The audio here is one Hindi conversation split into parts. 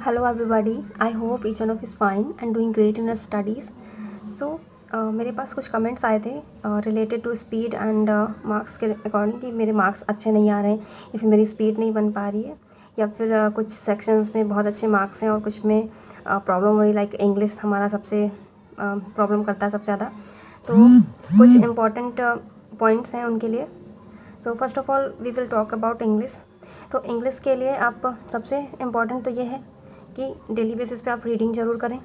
Hello everybody, I hope each one of you is fine and doing great in your studies. So मेरे पास कुछ कमेंट्स आए थे related to speed and marks के अकॉर्डिंग कि मेरे मार्क्स अच्छे नहीं आ रहे हैं या फिर मेरी स्पीड नहीं बन पा रही है या फिर कुछ सेक्शंस में बहुत अच्छे मार्क्स हैं और कुछ में प्रॉब्लम हो रही, लाइक इंग्लिश हमारा सबसे प्रॉब्लम करता है सबसे ज़्यादा। तो कुछ इम्पॉर्टेंट पॉइंट्स हैं उनके लिए। So first of all we will talk about English. तो इंग्लिश के लिए आप सबसे इम्पॉर्टेंट तो ये है कि डेली बेसिस पे आप रीडिंग ज़रूर करें।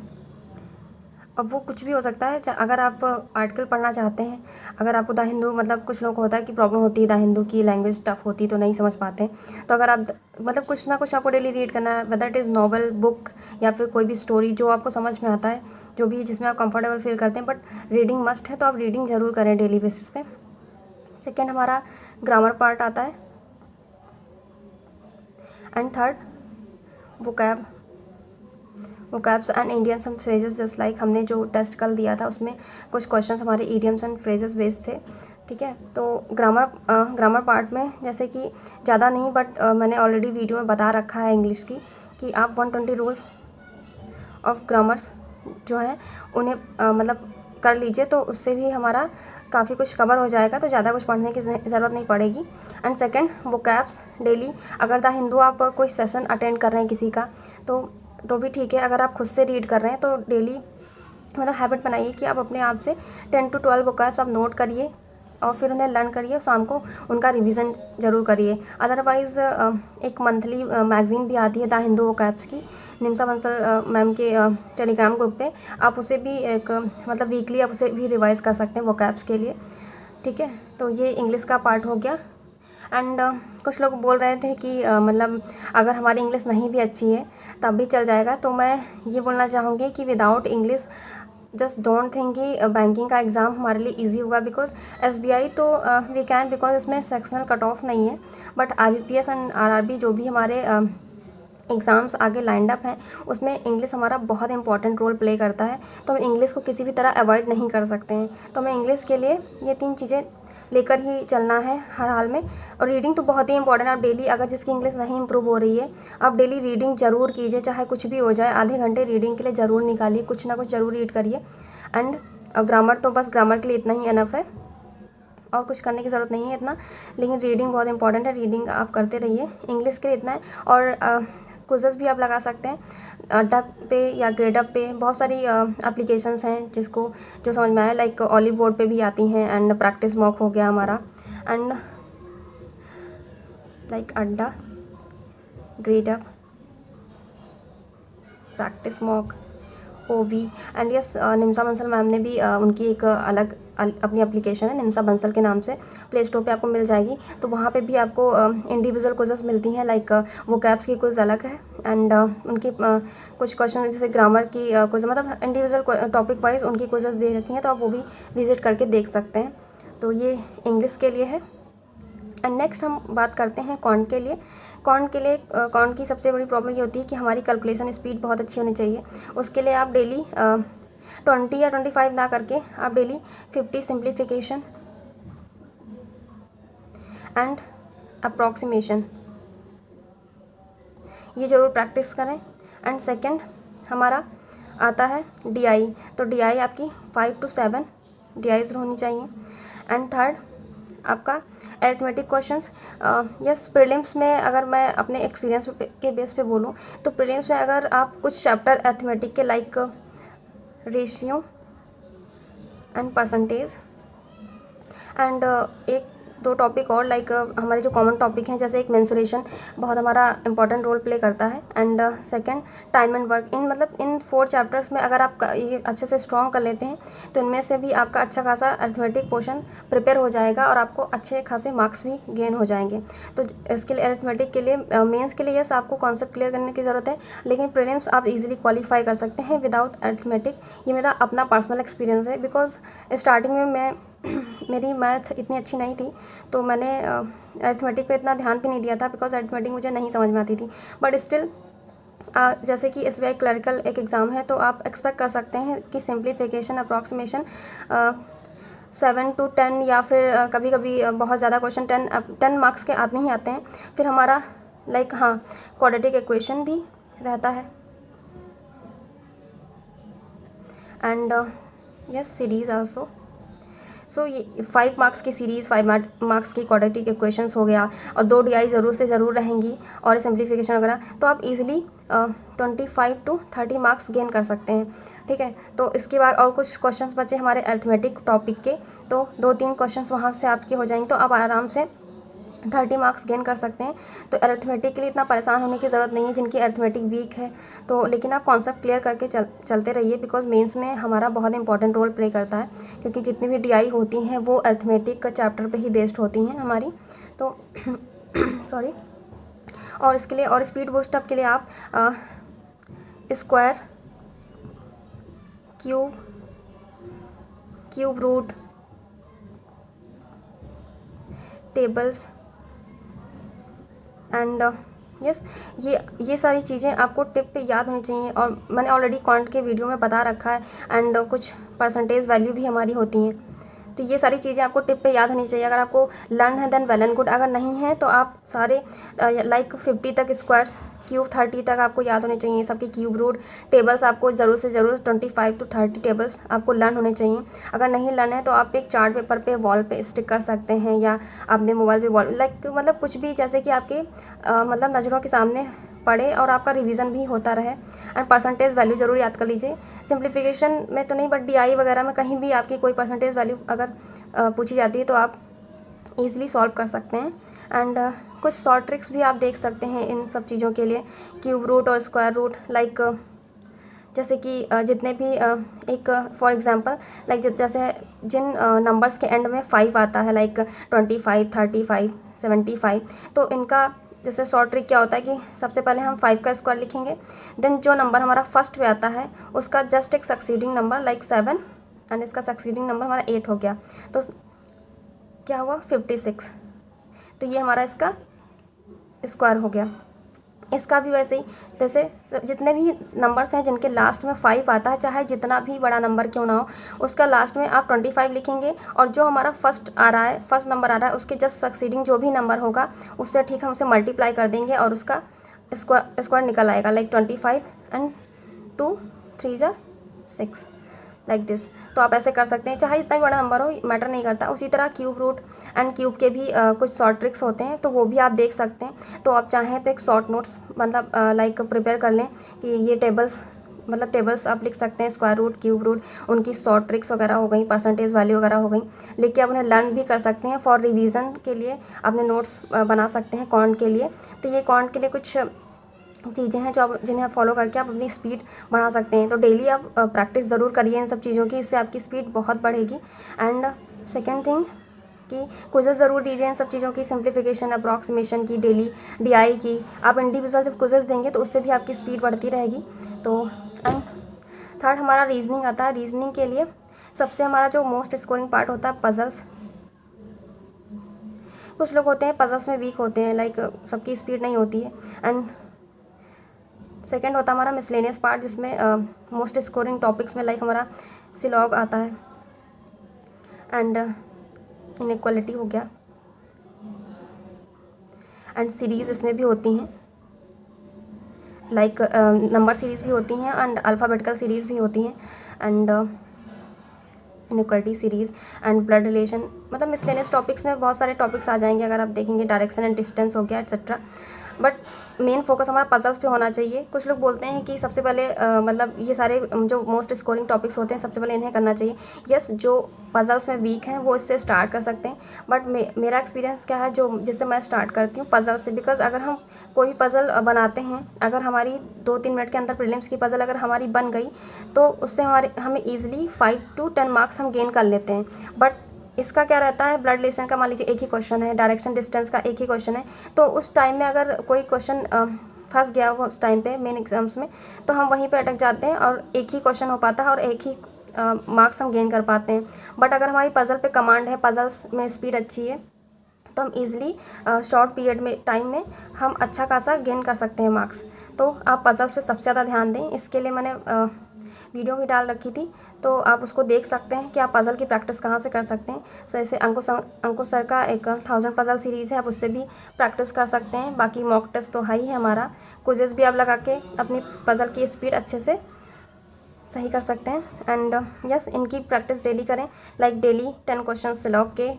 अब वो कुछ भी हो सकता है, अगर आप आर्टिकल पढ़ना चाहते हैं, अगर आपको द हिंदू, मतलब कुछ लोग को होता है कि प्रॉब्लम होती है द हिंदू की लैंग्वेज टफ होती है तो नहीं समझ पाते, तो अगर आप मतलब कुछ ना कुछ आपको डेली रीड करना है, whether it is novel, book या फिर कोई भी स्टोरी जो आपको समझ में आता है, जो भी जिसमें आप कंफर्टेबल फील करते हैं, बट रीडिंग मस्ट है, तो आप रीडिंग ज़रूर करें डेली बेसिस पे। सेकेंड हमारा ग्रामर पार्ट आता है and third vocabs and idioms and phrases. Just like हमने जो टेस्ट कल दिया था उसमें कुछ क्वेश्चंस हमारे इडियम्स एंड फ्रेजेस बेस्ड थे, ठीक है। तो ग्रामर पार्ट में जैसे कि ज़्यादा नहीं, बट मैंने ऑलरेडी वीडियो में बता रखा है इंग्लिश की कि आप 120 रूल्स ऑफ ग्रामर्स जो है उन्हें मतलब कर लीजिए, तो उससे भी हमारा काफ़ी कुछ कवर हो जाएगा, तो ज़्यादा कुछ पढ़ने की ज़रूरत नहीं पड़ेगी। एंड सेकंड वोकैब्स डेली, अगर द हिंदू आप कोई सेशन अटेंड कर रहे हैं किसी का तो भी ठीक है। अगर आप खुद से रीड कर रहे हैं तो डेली मतलब हैबिट बनाइए कि आप अपने आप से 10 to 12 वोकैब्स आप नोट करिए और फिर उन्हें लर्न करिए और शाम को उनका रिवीजन ज़रूर करिए। अदरवाइज़ एक मंथली मैगज़ीन भी आती है द हिंदू वोकैब्स की, निम्सा बंसल मैम के टेलीग्राम ग्रुप पे, आप उसे भी एक मतलब वीकली आप उसे भी रिवाइज़ कर सकते हैं वोकैब्स के लिए, ठीक है। तो ये इंग्लिश का पार्ट हो गया। एंड कुछ लोग बोल रहे थे कि मतलब अगर हमारी इंग्लिश नहीं भी अच्छी है तब भी चल जाएगा, तो मैं ये बोलना चाहूँगी कि without English just don't think कि बैंकिंग का एग्ज़ाम हमारे लिए इजी होगा। बिकॉज SBI तो वी कैन, बिकॉज इसमें सेक्शनल कट ऑफ नहीं है, बट IBPS एंड RRB जो भी हमारे एग्ज़ाम्स आगे लाइंड अप हैं उसमें इंग्लिश हमारा बहुत इंपॉर्टेंट रोल प्ले करता है, तो हम इंग्लिश को किसी भी तरह अवॉइड नहीं कर सकते हैं। तो हमें इंग्लिश के लिए ये 3 चीज़ें लेकर ही चलना है हर हाल में। और रीडिंग तो बहुत ही इंपॉर्टेंट है। आप डेली, अगर जिसकी इंग्लिश नहीं इंप्रूव हो रही है, आप डेली रीडिंग ज़रूर कीजिए, चाहे कुछ भी हो जाए, आधे घंटे रीडिंग के लिए ज़रूर निकालिए, कुछ ना कुछ ज़रूर रीड करिए। एंड ग्रामर तो बस ग्रामर के लिए इतना ही इनफ है और कुछ करने की ज़रूरत नहीं है इतना, लेकिन रीडिंग बहुत इंपॉर्टेंट है, रीडिंग आप करते रहिए। इंग्लिश के लिए इतना है। और क्विज़ेस भी आप लगा सकते हैं डक पे या ग्रेडअप पे, बहुत सारी एप्लीकेशंस हैं जिसको जो समझ में आए, लाइक ऑलिव बोर्ड पे भी आती हैं। एंड प्रैक्टिस मॉक हो गया हमारा, and like Adda, Gradeup, practice mock, OB and yes Nimsa Bansal ma'am ने भी उनकी एक अलग अपनी एप्लीकेशन है निम्सा बंसल के नाम से, प्ले स्टोर पे आपको मिल जाएगी। तो वहाँ पे भी आपको इंडिविजुअल क्विज़ेस मिलती हैं, लाइक वोकैब्स की क्विज़ अलग है एंड उनकी कुछ क्वेश्चन जैसे ग्रामर की क्विज़, मतलब इंडिविजुअल टॉपिक वाइज उनकी क्विज़ेस दे रखी हैं, तो आप वो भी विजिट करके देख सकते हैं। तो ये इंग्लिश के लिए है। एंड नेक्स्ट हम बात करते हैं कॉन्ट के लिए। कॉन्ट की सबसे बड़ी प्रॉब्लम ये होती है कि हमारी कैलकुलेशन स्पीड बहुत अच्छी होनी चाहिए। उसके लिए आप डेली 20 या 25 ना करके आप डेली 50 सिंप्लीफिकेशन एंड अप्रॉक्सीमेशन ये ज़रूर प्रैक्टिस करें। एंड सेकंड हमारा आता है DI, तो DI आपकी 5 to 7 DIs होनी चाहिए। एंड थर्ड आपका अरिथमेटिक क्वेश्चंस। यस, प्रीलिम्स में अगर मैं अपने एक्सपीरियंस के बेस पे बोलूँ तो प्रीलिम्स में अगर आप कुछ चैप्टर अरिथमेटिक के like ratio and percentage and एक 2 टॉपिक और लाइक हमारे जो कॉमन टॉपिक हैं, जैसे एक मेंसुरेशन बहुत हमारा इंपॉर्टेंट रोल प्ले करता है, and second time and work. In 4 chapters में अगर आप ये अच्छे से स्ट्रॉन्ग कर लेते हैं तो इनमें से भी आपका अच्छा खासा अरिथमेटिक पोर्शन प्रिपेयर हो जाएगा और आपको अच्छे खासे मार्क्स भी गेन हो जाएंगे। तो इसके लिए अरिथमेटिक के लिए मेंस के लिए यस आपको कॉन्सेप्ट क्लियर करने की ज़रूरत है, लेकिन प्रीलिम्स आप इजीली क्वालिफाई कर सकते हैं विदाउट अरिथमेटिक। ये मेरा अपना पर्सनल एक्सपीरियंस है, बिकॉज स्टार्टिंग में मेरी मैथ इतनी अच्छी नहीं थी, तो मैंने अरिथमेटिक पे इतना ध्यान भी नहीं दिया था, बिकॉज अरिथमेटिक मुझे नहीं समझ में आती थी। बट स्टिल जैसे कि SBI क्लरिकल एक एग्ज़ाम है, तो आप एक्सपेक्ट कर सकते हैं कि सिंप्लीफिकेशन, अप्रॉक्सीमेशन 7 to 10 या फिर कभी कभी बहुत ज़्यादा क्वेश्चन 10 मार्क्स के आते ही आते हैं। फिर हमारा लाइक क्वाड्रेटिक इक्वेशन भी रहता है, एंड यस सीरीज़ आल्सो। सो ये 5 मार्क्स की सीरीज़, 5 मार्क्स की क्वाड्रेटिक इक्वेशंस हो गया, और 2 DI ज़रूर से ज़रूर रहेंगी और सिंप्लीफिकेशन वगैरह, तो आप इजीली 25 to 30 मार्क्स गेन कर सकते हैं। ठीक है, तो इसके बाद और कुछ क्वेश्चंस बचे हमारे अरिथमेटिक टॉपिक के, तो 2-3 क्वेश्चंस वहाँ से आपके हो जाएंगे, तो आप आराम से 30 मार्क्स गेन कर सकते हैं। तो अरिथमेटिक के लिए इतना परेशान होने की ज़रूरत नहीं है जिनकी अरिथमेटिक वीक है, तो लेकिन आप कॉन्सेप्ट क्लियर करके चलते रहिए, बिकॉज मेंस में हमारा बहुत इंपॉर्टेंट रोल प्ले करता है, क्योंकि जितनी भी DI होती हैं वो अरिथमेटिक का चैप्टर पे ही बेस्ड होती हैं हमारी। तो सॉरी, और इसके लिए और स्पीड बूस्ट अप के लिए आप square, cube root, tables and yes ये सारी चीज़ें आपको टिप पे याद होनी चाहिए, और मैंने ऑलरेडी क्वांट के वीडियो में बता रखा है, एंड कुछ परसेंटेज वैल्यू भी हमारी होती हैं। तो ये सारी चीज़ें आपको टिप पे याद होनी चाहिए। अगर आपको लर्न है देन वेल एंड गुड, अगर नहीं है तो आप सारे लाइक 50 तक स्क्वायर्स, क्यूब 30 तक आपको याद होने चाहिए, सबके क्यूब रूट, टेबल्स आपको ज़रूर से ज़रूर 25 to 30 टेबल्स आपको लर्न होने चाहिए। अगर नहीं लर्न है तो आप एक चार्ट पेपर पे वॉल पे स्टिक कर सकते हैं, या अपने मोबाइल पे वॉल, लाइक मतलब कुछ भी जैसे कि आपके मतलब नज़रों के सामने पढ़े और आपका रिवीजन भी होता रहे। एंड परसेंटेज वैल्यू ज़रूर याद कर लीजिए, सिंप्लीफिकेशन में तो नहीं बट DI वगैरह में कहीं भी आपकी कोई परसेंटेज वैल्यू अगर पूछी जाती है तो आप ईज़िली सॉल्व कर सकते हैं। एंड कुछ शॉर्ट ट्रिक्स भी आप देख सकते हैं इन सब चीज़ों के लिए, क्यूब रूट और स्क्वायर रूट, लाइक जैसे कि जितने भी एक फॉर एग्जांपल लाइक जैसे जिन नंबर्स के एंड में 5 आता है, लाइक 25, 35, 75, तो इनका जैसे शॉर्ट ट्रिक क्या होता है कि सबसे पहले हम 5 का स्क्वायर लिखेंगे, देन जो नंबर हमारा फर्स्ट पे आता है उसका जस्ट एक सक्सीडिंग नंबर लाइक 7, एंड इसका सक्सीडिंग नंबर हमारा 8 हो गया, तो क्या हुआ 56, तो ये हमारा इसका स्क्वायर हो गया। इसका भी वैसे ही, जैसे जितने भी नंबर्स हैं जिनके लास्ट में 5 आता है, चाहे जितना भी बड़ा नंबर क्यों ना हो, उसका लास्ट में आप 25 लिखेंगे, और जो हमारा फर्स्ट नंबर आ रहा है उसके जस्ट सक्सीडिंग जो भी नंबर होगा उससे ठीक हम उसे मल्टीप्लाई कर देंगे और उसका स्क्वायर निकल आएगा, लाइक 25 एंड 2 3 जा 6 लाइक दिस। तो आप ऐसे कर सकते हैं, चाहे जितना भी बड़ा नंबर हो मैटर नहीं करता। उसी तरह क्यूब रूट एंड क्यूब के भी कुछ शॉर्ट ट्रिक्स होते हैं, तो वो भी आप देख सकते हैं। तो आप चाहें तो एक शॉर्ट नोट्स मतलब लाइक प्रिपेयर कर लें कि ये टेबल्स आप लिख सकते हैं, स्क्वायर रूट, क्यूब रूट, उनकी शॉर्ट ट्रिक्स वगैरह हो गई, परसेंटेज वैल्यू वगैरह हो गई, लिख के आप उन्हें लर्न भी कर सकते हैं। फॉर रिवीजन के लिए अपने नोट्स बना सकते हैं क्वांट के लिए। तो ये क्वांट के लिए कुछ चीज़ें हैं जो आप जिन्हें आप फॉलो करके आप अपनी स्पीड बढ़ा सकते हैं। तो डेली आप प्रैक्टिस ज़रूर करिए इन सब चीज़ों की, इससे आपकी स्पीड बहुत बढ़ेगी। एंड सेकेंड थिंग कि क्विज़ेस ज़रूर दीजिए इन सब चीज़ों की, सिंप्लीफिकेशन, अप्रॉक्सीमेशन की, डेली DI की। आप इंडिविजुअल जब क्विज़ेस देंगे तो उससे भी आपकी स्पीड बढ़ती रहेगी। तो एंड थर्ड हमारा रीजनिंग आता है। रीजनिंग के लिए सबसे हमारा जो मोस्ट स्कोरिंग पार्ट होता है पजल्स। कुछ लोग होते हैं पजल्स में वीक होते हैं, लाइक सबकी स्पीड नहीं होती है। एंड सेकेंड होता है हमारा मिसलेनियस पार्ट, जिसमें मोस्ट स्कोरिंग टॉपिक्स में लाइक हमारा सिलॉग आता है एंड इनइक्वालिटी हो गया, एंड सीरीज़ इसमें भी होती हैं, लाइक नंबर सीरीज़ भी होती हैं एंड अल्फ़ाबेटिकल सीरीज़ भी होती हैं, and inequality series and blood relation. मतलब मिसलेनियस टॉपिक्स में बहुत सारे टॉपिक्स आ जाएंगे अगर आप देखेंगे, डायरेक्शन एंड डिस्टेंस हो गया एक्सेट्रा। बट मेन फोकस हमारा पजल्स पे होना चाहिए। कुछ लोग बोलते हैं कि सबसे पहले मतलब ये सारे जो मोस्ट स्कोरिंग टॉपिक्स होते हैं सबसे पहले इन्हें करना चाहिए। यस, जो पजल्स में वीक हैं वो इससे स्टार्ट कर सकते हैं, बट मेरा एक्सपीरियंस क्या है जो जिससे मैं स्टार्ट करती हूँ पजल से। बिकॉज अगर हम कोई पजल बनाते हैं, अगर हमारी 2-3 मिनट के अंदर प्रीलिम्स की पजल अगर हमारी बन गई तो उससे हमें ईजिली 5 to 10 मार्क्स हम गेन कर लेते हैं। बट इसका क्या रहता है, ब्लड रिलेशन का मान लीजिए एक ही क्वेश्चन है, डायरेक्शन डिस्टेंस का एक ही क्वेश्चन है, तो उस टाइम में अगर कोई क्वेश्चन फंस गया हो उस टाइम पे मेन एग्जाम्स में, तो हम वहीं पे अटक जाते हैं और एक ही क्वेश्चन हो पाता है और एक ही मार्क्स हम गेन कर पाते हैं। बट अगर हमारी पजल पे कमांड है, पजल्स में स्पीड अच्छी है, तो हम ईज़िली शॉर्ट पीरियड में टाइम में हम अच्छा खासा गेन कर सकते हैं मार्क्स। तो आप पजल्स पे सबसे ज़्यादा ध्यान दें। इसके लिए मैंने वीडियो भी डाल रखी थी, तो आप उसको देख सकते हैं कि आप पजल की प्रैक्टिस कहाँ से कर सकते हैं। जैसे अंकुश सर का एक 1000 पजल सीरीज़ है, आप उससे भी प्रैक्टिस कर सकते हैं। बाकी मॉक टेस्ट तो है ही है हमारा, क्विज़ेस भी आप लगा के अपनी पजल की स्पीड अच्छे से सही कर सकते हैं। एंड यस, इनकी प्रैक्टिस डेली करें, लाइक डेली 10 क्वेश्चन सिलॉग के,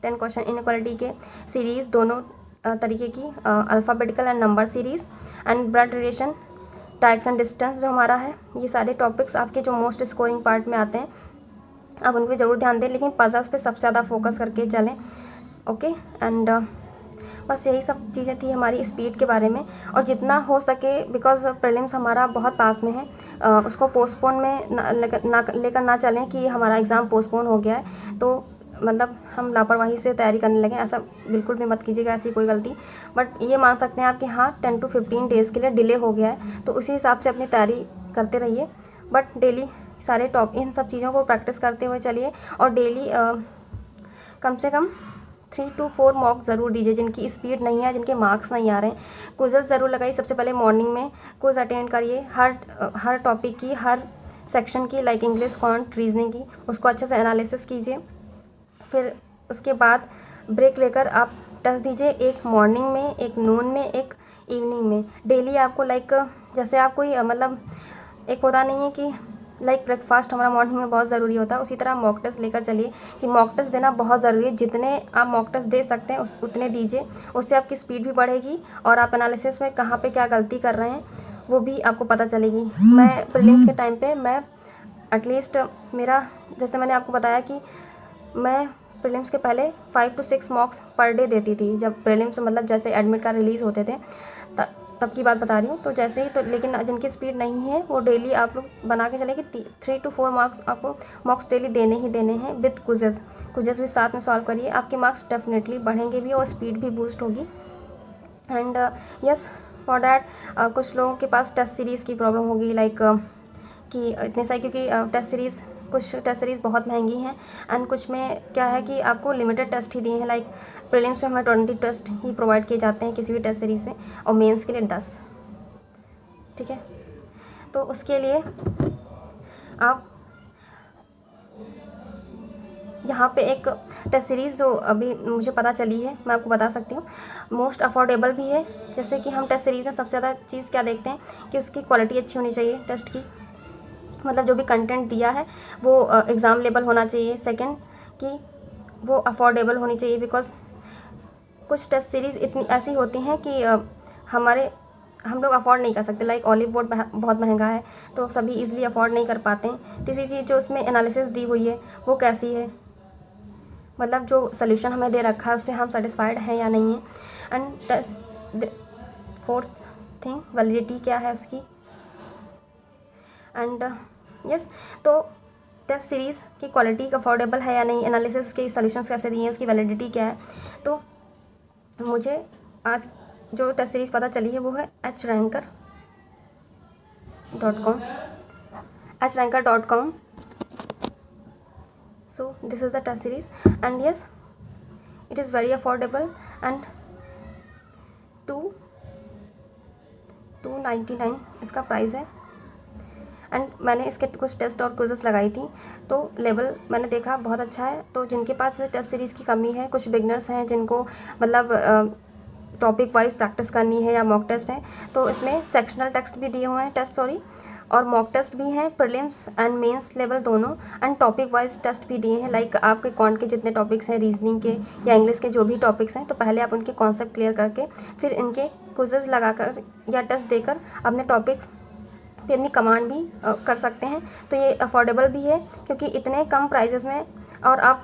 10 क्वेश्चन इनइक्वालिटी के, सीरीज़ दोनों तरीके की, alphabetical and number series, and blood relation, types and distance जो हमारा है, ये सारे टॉपिक्स आपके जो मोस्ट स्कोरिंग पार्ट में आते हैं, आप उन पर ज़रूर ध्यान दें, लेकिन पजल्स पे सबसे ज़्यादा फोकस करके चलें। ओके, एंड बस यही सब चीज़ें थी हमारी स्पीड के बारे में। और जितना हो सके, बिकॉज प्रीलिम्स हमारा बहुत पास में है, उसको पोस्टपोन में लेकर ना चलें कि हमारा एग्ज़ाम पोस्टपोन हो गया है तो मतलब हम लापरवाही से तैयारी करने लगे, ऐसा बिल्कुल भी मत कीजिएगा, ऐसी कोई गलती। बट ये मान सकते हैं आप कि हाँ 10 to 15 डेज़ के लिए डिले हो गया है, तो उसी हिसाब से अपनी तैयारी करते रहिए। बट डेली सारे इन सब चीज़ों को प्रैक्टिस करते हुए चलिए, और डेली कम से कम 3 to 4 मॉक ज़रूर दीजिए, जिनकी स्पीड नहीं है, जिनके मार्क्स नहीं आ रहे हैं। क्विज़ेस ज़रूर लगाइए, सबसे पहले मॉर्निंग में क्विज़ अटेंड करिए, हर टॉपिक की, हर सेक्शन की, लाइक इंग्लिश, क्वांट, रीजनिंग की, उसको अच्छे से एनालिसिस कीजिए। फिर उसके बाद ब्रेक लेकर आप टेस्ट दीजिए, एक मॉर्निंग में, एक नून में, एक इवनिंग में। डेली आपको लाइक जैसे आप कोई मतलब एक होता नहीं है कि लाइक ब्रेकफास्ट हमारा मॉर्निंग में बहुत ज़रूरी होता है, उसी तरह मॉक टेस्ट लेकर चलिए कि मॉक टेस्ट देना बहुत ज़रूरी है। जितने आप मॉक टेस्ट दे सकते हैं उतने दीजिए, उससे आपकी स्पीड भी बढ़ेगी और आप एनालिसिस में कहाँ पे क्या गलती कर रहे हैं वो भी आपको पता चलेगी। मैं प्रीलिम्स के टाइम पे मैं एटलीस्ट मेरा, जैसे मैंने आपको बताया कि मैं प्रीलिम्स के पहले 5 to 6 मॉक्स पर डे देती थी, जब प्रीलिम्स मतलब जैसे एडमिट कार्ड रिलीज़ होते थे तब की बात बता रही हूँ। तो जैसे ही, तो लेकिन जिनकी स्पीड नहीं है वो डेली आप लोग बना के चले कि 3 to 4 मार्क्स आपको मॉक्स डेली देने ही देने हैं, विद क्विज़ेस भी साथ में सॉल्व करिए, आपके मार्क्स डेफिनेटली बढ़ेंगे भी और स्पीड भी बूस्ट होगी। एंड यस, फॉर दैट कुछ लोगों के पास टेस्ट सीरीज़ की प्रॉब्लम होगी, लाइक कि इतने सारे, क्योंकि कुछ टेस्ट सीरीज़ बहुत महंगी हैं, एंड कुछ में क्या है कि आपको लिमिटेड टेस्ट ही दिए हैं, लाइक प्रीलिम्स में हमें 20 टेस्ट ही प्रोवाइड किए जाते हैं किसी भी टेस्ट सीरीज़ में, और मेंस के लिए 10। ठीक है, तो उसके लिए आप यहाँ पे एक टेस्ट सीरीज़ जो अभी मुझे पता चली है, मैं आपको बता सकती हूँ, मोस्ट अफोर्डेबल भी है। जैसे कि हम टेस्ट सीरीज़ में सबसे ज़्यादा चीज़ क्या देखते हैं कि उसकी क्वालिटी अच्छी होनी चाहिए टेस्ट की, मतलब जो भी कंटेंट दिया है वो एग्ज़ाम लेवल होना चाहिए। सेकंड कि वो अफोर्डेबल होनी चाहिए, बिकॉज कुछ टेस्ट सीरीज़ इतनी ऐसी होती हैं कि हम लोग अफोर्ड नहीं कर सकते, लाइक ऑलिव बोर्ड बहुत महंगा है तो सभी इजीली अफोर्ड नहीं कर पाते हैं। तीसरी चीज़ जो उसमें एनालिसिस दी हुई है वो कैसी है, मतलब जो सोल्यूशन हमें दे रखा है उससे हम सेटिस्फाइड हैं या नहीं है। एंड फोर्थ थिंग, वैलिडिटी क्या है उसकी। एंड यस, तो टेस्ट सीरीज़ की क्वालिटी अफोर्डेबल है या नहीं, एनालिसिस उसके सॉल्यूशंस कैसे दिए हैं, उसकी वैलिडिटी क्या है। तो मुझे आज जो टेस्ट सीरीज़ पता चली है वो है hranker.com. So this is the test series, and yes, it is very affordable and 299 इसका प्राइस है। एंड मैंने इसके कुछ टेस्ट और क्विज़ेस लगाई थी तो लेवल मैंने देखा बहुत अच्छा है। तो जिनके पास टेस्ट सीरीज़ की कमी है, कुछ बिगनर्स हैं जिनको मतलब टॉपिक वाइज प्रैक्टिस करनी है या मॉक टेस्ट है, तो इसमें सेक्शनल टेस्ट भी दिए हुए हैं, और मॉक टेस्ट भी हैं, प्रीलिम्स एंड मेंस लेवल दोनों, एंड टॉपिक वाइज टेस्ट भी दिए हैं, लाइक आपके क्वांट के जितने टॉपिक्स हैं, रीजनिंग के या इंग्लिश के जो भी टॉपिक्स हैं, तो पहले आप उनके कॉन्सेप्ट क्लियर करके फिर इनके क्विज़ेस लगाकर या टेस्ट देकर अपने टॉपिक्स पे अपनी कमांड भी कर सकते हैं। तो ये अफोर्डेबल भी है क्योंकि इतने कम प्राइजेस में, और आप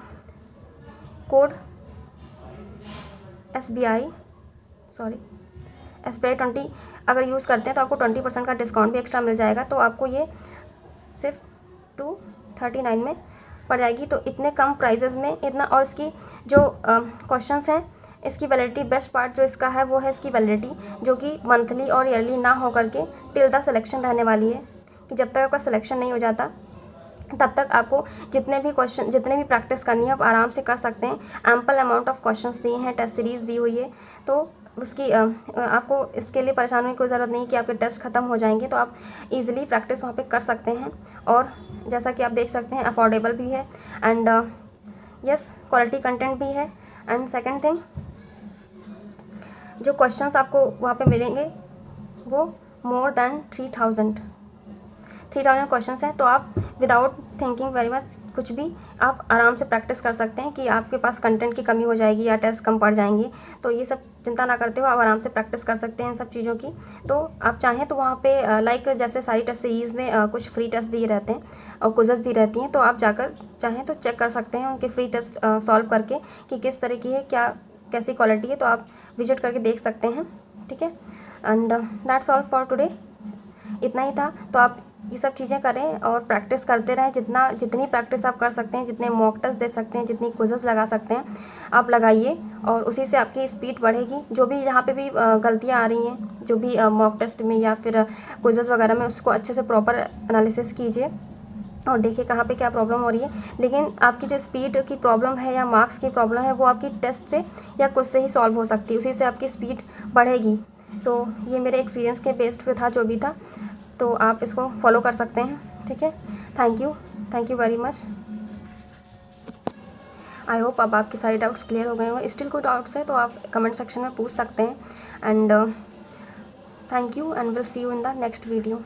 कोड SBI 20 अगर यूज़ करते हैं तो आपको 20% का डिस्काउंट भी एक्स्ट्रा मिल जाएगा, तो आपको ये सिर्फ 239 में पड़ जाएगी। तो इतने कम प्राइजेस में इतना, और इसकी जो क्वेश्चंस हैं, इसकी वैलिडिटी, बेस्ट पार्ट जो इसका है वो है इसकी वैलिडिटी, जो कि मंथली और ईयरली ना हो करके टिल द सिलेक्शन रहने वाली है, कि जब तक आपका सिलेक्शन नहीं हो जाता तब तक आपको जितने भी प्रैक्टिस करनी है आप आराम से कर सकते हैं। एम्पल अमाउंट ऑफ क्वेश्चंस दिए हैं, टेस्ट सीरीज़ दी हुई है, तो उसकी आपको इसके लिए परेशान होने की कोई ज़रूरत नहीं कि आपके टेस्ट ख़त्म हो जाएंगे, तो आप इजीली प्रैक्टिस वहाँ पे कर सकते हैं। और जैसा कि आप देख सकते हैं अफोर्डेबल भी है, एंड यस, क्वालिटी कंटेंट भी है। एंड सेकंड थिंग, जो क्वेश्चंस आपको वहाँ पे मिलेंगे वो मोर देन 3000 3000 क्वेश्चन हैं, तो आप विदाउट थिंकिंग वेरी मच कुछ भी आप आराम से प्रैक्टिस कर सकते हैं कि आपके पास कंटेंट की कमी हो जाएगी या टेस्ट कम पड़ जाएंगे। तो ये सब चिंता ना करते हो, आप आराम से प्रैक्टिस कर सकते हैं इन सब चीज़ों की। तो आप चाहें तो वहाँ पे लाइक जैसे सारी टेस्ट सीरीज़ में कुछ फ्री टेस्ट दिए रहते हैं और क्विज़ेस दी रहती हैं, तो आप जाकर चाहें तो चेक कर सकते हैं उनके फ्री टेस्ट सॉल्व करके कि किस तरह की है, क्या कैसी क्वालिटी है, तो आप विजिट करके देख सकते हैं। ठीक है, and that's all for today. इतना ही था। तो आप ये सब चीज़ें करें और प्रैक्टिस करते रहें, जितनी प्रैक्टिस आप कर सकते हैं, जितने मॉक टेस्ट दे सकते हैं, जितनी क्विज़ेस लगा सकते हैं आप लगाइए, और उसी से आपकी स्पीड बढ़ेगी। जो भी जहाँ पे भी गलतियाँ आ रही हैं, जो भी मॉक टेस्ट में या फिर क्विज़ेस वगैरह में, उसको अच्छे से प्रॉपर एनालिसिस कीजिए और देखिए कहाँ पे क्या प्रॉब्लम हो रही है। लेकिन आपकी जो स्पीड की प्रॉब्लम है या मार्क्स की प्रॉब्लम है, वो आपकी टेस्ट से या कुछ से ही सॉल्व हो सकती है, उसी से आपकी स्पीड बढ़ेगी। सो ये मेरे एक्सपीरियंस के बेस्ड पे था जो भी था, तो आप इसको फॉलो कर सकते हैं। ठीक है, thank you very much. I hope अब आपके सारे डाउट्स क्लियर हो गए होंगे। स्टिल कोई डाउट्स है तो आप कमेंट सेक्शन में पूछ सकते हैं। And thank you and will see you in the next video.